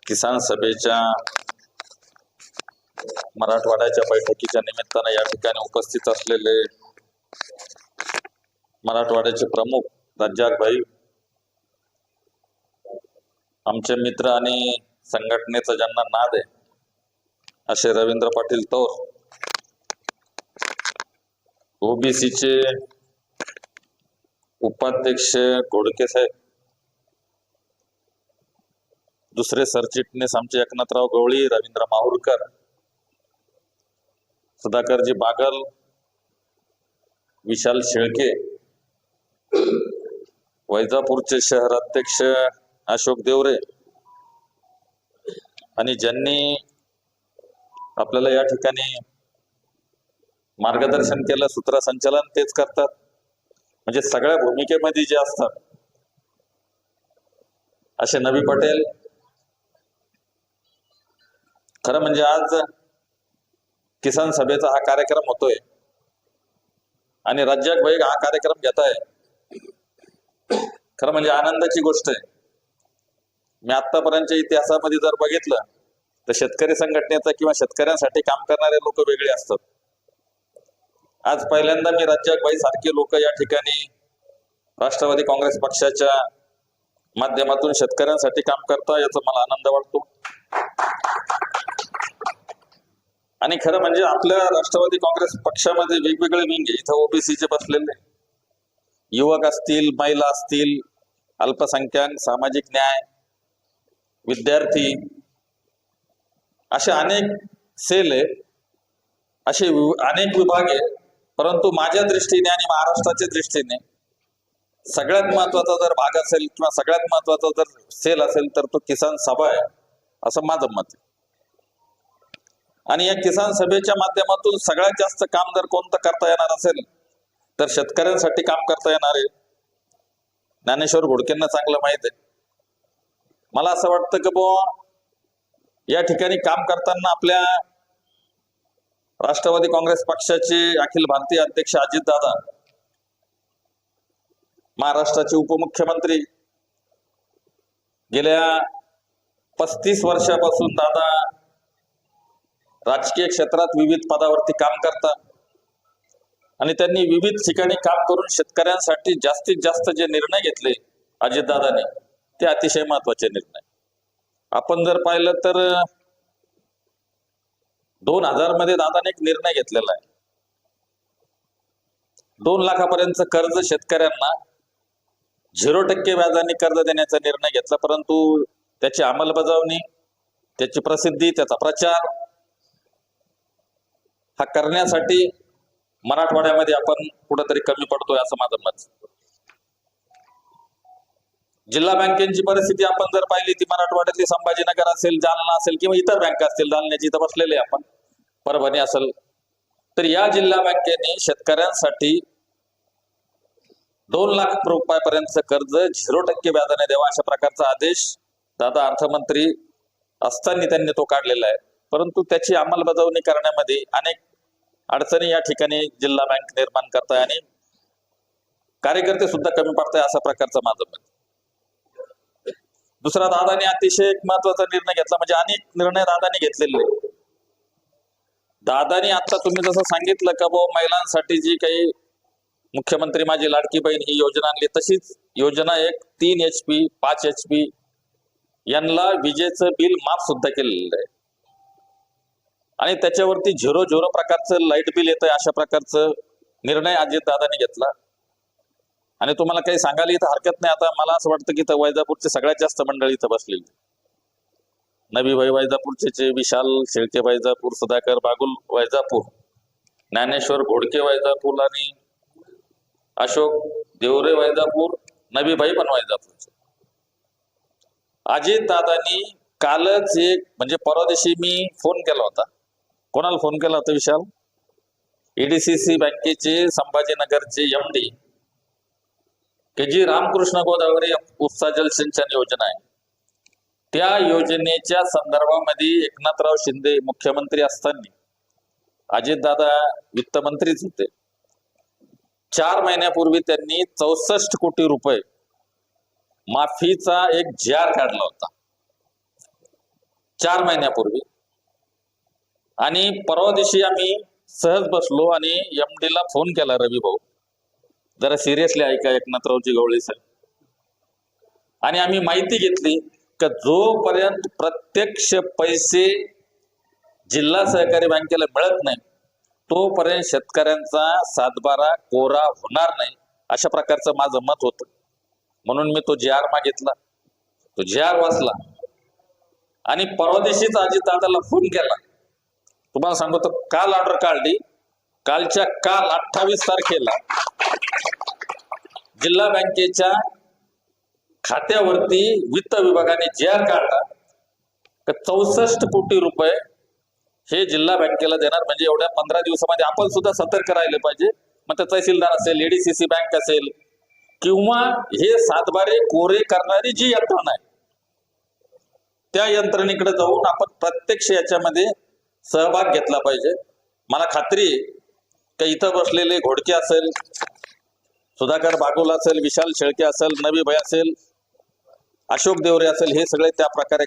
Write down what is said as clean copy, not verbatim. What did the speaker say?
किसान सभेच्या मराठवाड्याच्या बैठकीच्या निमित्तानं या ठिकाणी उपस्थित असलेले मराठवाड्याचे प्रमुख रज्जाक भाई, आमचे मित्र आणि संघटनेचा ज्यांना नाद आहे असे रवींद्र पाटील तौर, ओबीसीचे उपाध्यक्ष घोडके साहेब, दुसरे सरचिटणीस आमचे एकनाथराव गवळी, रवींद्र माहुरकर, सुधाकरजी बागल, विशाल शेळके, वैजापूरचे शहराध्यक्ष अशोक देवरे आणि ज्यांनी आपल्याला या ठिकाणी मार्गदर्शन केलं, सूत्रसंचालन तेच करतात, म्हणजे सगळ्या भूमिकेमध्ये जे असतात असे नबी पटेल. खरं म्हणजे आज किसान सभेचा हा कार्यक्रम होतोय आणि रज्जाक भाई हा कार्यक्रम घेताय, खरं म्हणजे आनंदाची गोष्ट आहे. मी आतापर्यंतच्या इतिहासामध्ये जर बघितलं तर शेतकरी संघटनेचा किंवा शेतकऱ्यांसाठी काम करणारे लोक वेगळे असतात. आज पहिल्यांदा मी रज्जाक भाई सारखे लोक या ठिकाणी राष्ट्रवादी काँग्रेस पक्षाच्या माध्यमातून शेतकऱ्यांसाठी काम करता, याचा मला आनंद वाटतो. आणि खरं म्हणजे आपल्या राष्ट्रवादी काँग्रेस पक्षामध्ये वेगवेगळे विंग आहे. इथं ओबीसीचे बसलेले युवक असतील, महिला असतील, अल्पसंख्याक, सामाजिक न्याय, विद्यार्थी, असे अनेक सेल आहे, असे अनेक विभाग आहे. परंतु माझ्या दृष्टीने आणि महाराष्ट्राच्या दृष्टीने सगळ्यात महत्वाचा जर भाग असेल किंवा सगळ्यात महत्वाचा जर सेल असेल तर तो किसान सभा आहे, असं माझं मत आहे. आणि या किसान सभेच्या माध्यमातून सगळ्यात जास्त काम जर कोणतं करता येणार असेल तर शेतकऱ्यांसाठी काम करता येणार आहे. ज्ञानेश्वर घोडकेंना चांगलं माहित आहे. मला असं वाटतं की बुवा या ठिकाणी काम करताना आपल्या राष्ट्रवादी काँग्रेस पक्षाचे अखिल भारतीय अध्यक्ष अजितदादा, महाराष्ट्राचे उपमुख्यमंत्री, गेल्या 35 वर्षापासून दादा राजकीय क्षेत्रात विविध पदावरती काम करतात आणि त्यांनी विविध ठिकाणी काम करून शेतकऱ्यांसाठी जास्तीत जास्त जे निर्णय घेतले अजितदादांनी, ते अतिशय महत्वाचे निर्णय. आपण जर पाहिलं तर 2000 मध्ये दादाने एक निर्णय घेतलेला आहे. 2 लाखापर्यंत कर्ज शेतकऱ्यांना 0% व्याजाने कर्ज देण्याचा निर्णय घेतला. परंतु त्याची अंमलबजावणी, त्याची प्रसिद्धी, त्याचा प्रचार हा करण्यासाठी मराठवाड्यामध्ये आपण कुठेतरी कमी पडतोय असं माझं मत. जिल्हा बँकेची परिस्थिती आपण जर पाहिली ती मराठवाड्यातली संभाजीनगर असेल, जालना असेल किंवा इतर बँका असतील, जालन्याची इथं बसलेले आपण, परभणी असेल, तर या जिल्हा बँकेने शेतकऱ्यांसाठी 2 लाख रुपयापर्यंत कर्ज 0% व्याजाने द्यावा अशा प्रकारचा आदेश दादा अर्थमंत्री असताना त्यांनी तो काढलेला आहे. परंतु त्याची अंमलबजावणी करण्यामध्ये अनेक अडचणी या ठिकाणी जिल्हा बँक निर्माण करताय आणि कार्यकर्ते सुद्धा कमी पडताय अशा प्रकारचं माझं मत. दुसरा, दादाने अतिशय एक महत्वाचा निर्णय घेतला, म्हणजे अनेक निर्णय दादाने घेतलेले. दादानी आता तुम्ही जसं सांगितलं का बुवा महिलांसाठी जी काही मुख्यमंत्री माझी लाडकी बहीण ही योजना आणली, तशीच योजना एक 3 HP 5 HP यांना विजेचं बिल माफ सुद्धा केलेलं आहे आणि त्याच्यावरती 0 प्रकारचं लाईट बिल येतंय अशा प्रकारचं निर्णय अजितदादांनी घेतला. आणि तुम्हाला काही सांगायला इथं हरकत नाही. आता मला असं वाटतं की इथं वैजापूरचे सगळ्यात जास्त मंडळी इथं बसलेली, नबी भाई वैजापूरचे, विशाल शेळके वैजापूर, सुधाकर बागुल वैजापूर, ज्ञानेश्वर घोडके वैजापूर आणि अशोक देवरे वैजापूर, नबी भाई पण वैजापूरचे. अजितदादांनी कालच एक, म्हणजे परवा दिवशी मी फोन केला होता. कोणाला फोन केला होता विशाल? EDCC बँकेचे संभाजीनगरचे MD के जी रामकृष्ण गोदावरी उपसा जलसिंचन योजना आहे, त्या योजनेच्या संदर्भामध्ये एकनाथराव शिंदे मुख्यमंत्री असताना अजितदादा वित्तमंत्रीच होते. 4 महिन्यापूर्वी त्यांनी 64 कोटी रुपये माफीचा एक जार काढला होता. 4 महिन्यापूर्वी. आणि परवा दिवशी आम्ही सहज बसलो आणि MD ला फोन केला, रवी भाऊ जरा सिरियसली ऐका एकनाथरावजी गवळी साहेब, आणि आम्ही माहिती घेतली की जोपर्यंत प्रत्यक्ष पैसे जिल्हा सहकारी बँकेला मिळत नाही तोपर्यंत शेतकऱ्यांचा सातबारा कोरा होणार नाही, अशा प्रकारचं माझं मत होतं. म्हणून मी तो JR मागितला, तो JR वाचला आणि परवा दिवशीच अजितदादाला फोन केला. तुम्हाला सांगतो, काल ऑर्डर काढली, कालच्या काल 28 तारखेला जिल्हा बँकेच्या खात्यावरती वित्त विभागाने JR काढला तर 64 कोटी रुपये हे जिल्हा बँकेला देणार. म्हणजे एवढ्या 15 दिवसामध्ये आपण सुद्धा सतर्क राहिले पाहिजे. मग ते तहसीलदार असेल, ADCC बँक असेल किंवा हे सातबारे कोरे करणारी जी यंत्रणा आहे त्या यंत्रणेकडे जाऊन आपण प्रत्यक्ष याच्यामध्ये सहभाग घेतला पाहिजे. मला खात्री आहे की इथं बसलेले घोडके असेल, सुधाकर बागुल असेल, विशाल शेळके असेल, नवी भाई असेल, अशोक देवरे असेल, हे सगळे त्या प्रकारे